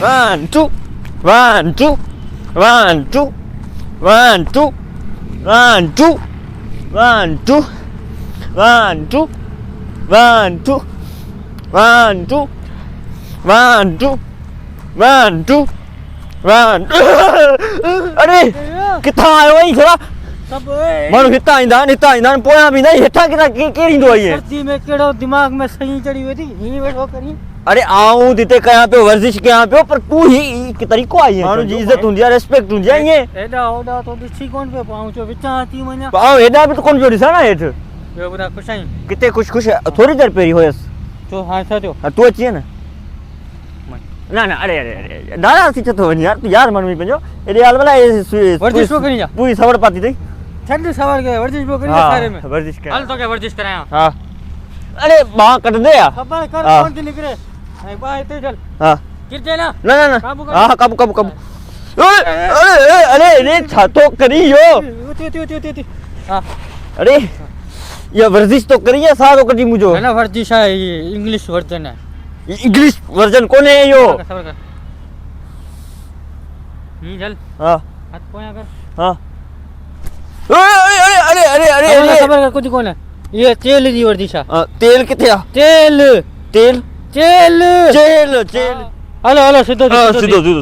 1 2 1 2 1 2 1 2 1 2 1 2 1 2 1 2 1 2 1 2 1 2 1 अरे किथां आयो वही थोड़ा सब मानो हिता ईंदा पोयां बि न हेठां किथां केड़ी ईंदो आहे धरती में केड़ो दिमाग में सही चढ़ी हुई थी ही बैठो करी अरे आऊं दिते कयां पियो वर्जिश कयां पियो पर तू ही की तरीको आई है मानो जी इज्जत हुंदी है रिस्पेक्ट हुंदी है ये एडा ओडा तो दिसी कोन पे पाऊं जो विचा थी वना पाऊं एडा भी तो कोन जो दिसा ना हेठ यो बड़ा खुश आई किते खुश थोड़ी देर पेरी होयस तो हां था जो तू अची ना ना अरे अरे दादा सी तो यार तू यार मन में पंजो एडे हाल वाला वर्जिश को करी जा पूरी सवड़ पाती थई ठंड सवार के वर्जिश को करी सारे में वर्जिश कर हाल तो क्या वर्जिश कराया हां अरे बाह कट दे यार खबर कर कौन सी निकले ए बाय ते चल हां गिर जाए ना ना हां काबू अरे छातो करी यो हां अरे ये वर्जिश तो करी है सारो कटी मुझो है ना वर्जिश है ये इंग्लिश वर्जन है इंग्लिश वर्जन कोने है यो सबर कर चल हां हाथ पोया कर हां अरे सबर कर कुछ कौन है ये तेल दी वर्जिश है तेल किथे आ तेल तेल चेल चेल हेलो सीधो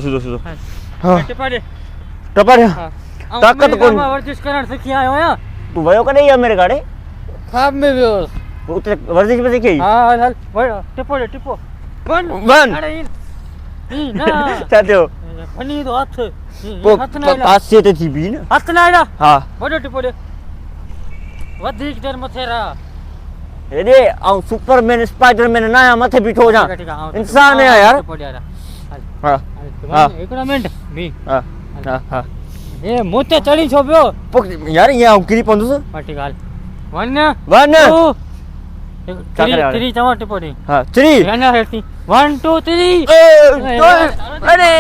सीधो हां टपाड़े ताकत कोन वर्जिश करण सीखी आयो या तू वयो कने या मेरे गाड़े खाब में भी उते वर्जिश में सीखी हां हल टिपो वन अरे ई ना चाहते हो फनी तो हाथ हाथ ना पास से ते थी भी ना हाथ ना आया हां बड़ो टिपो दे वधिक देर मथे रहा अरे आऊं सुपरमैन स्पाइडरमैन ना मथे बिठो जा इंसान है यार हां हां एक मिनट भी हां हां ए मोते चढ़ी छो पियो यार ये आऊं किरी पंदुस पाटी गाल वन थ्री चवा टिपो दी हां 3 गाना हेती 1 2 3 अरे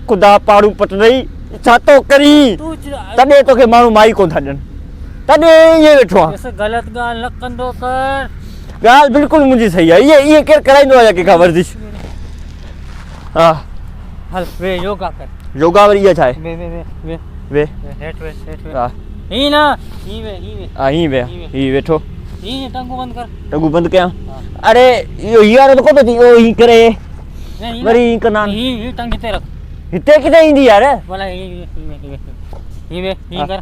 खुदा पाड़ू पट रही छातो करी तने तो के मानू माई कोन थाडन तने ये बैठो ऐसे गलत गाल न कंदो कर गाल बिल्कुल मुझी सही है ये केर कराइंदो है के का वर्जिश हां हल वे योगा कर योगा वर ये छाए वे हेठ वे हां ई ना ई वे ही बैठो ई टंगू बंद कर टंगू बंद क्या अरे यो यार तो को तो ओ ही करे वरी कनान ई टंगी ते रख हिते किते इंदी यार बोला ई वे कर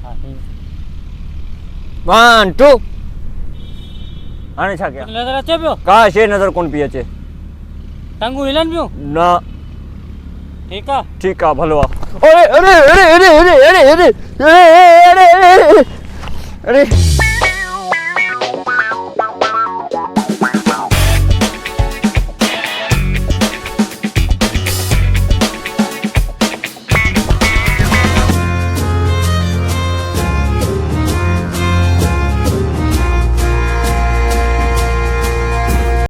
हां 1 2 आने छा गया नजर अचे पियो का शे नजर कोन पी अचे टंगू हिलन पियो ना ठीक है भलो अरे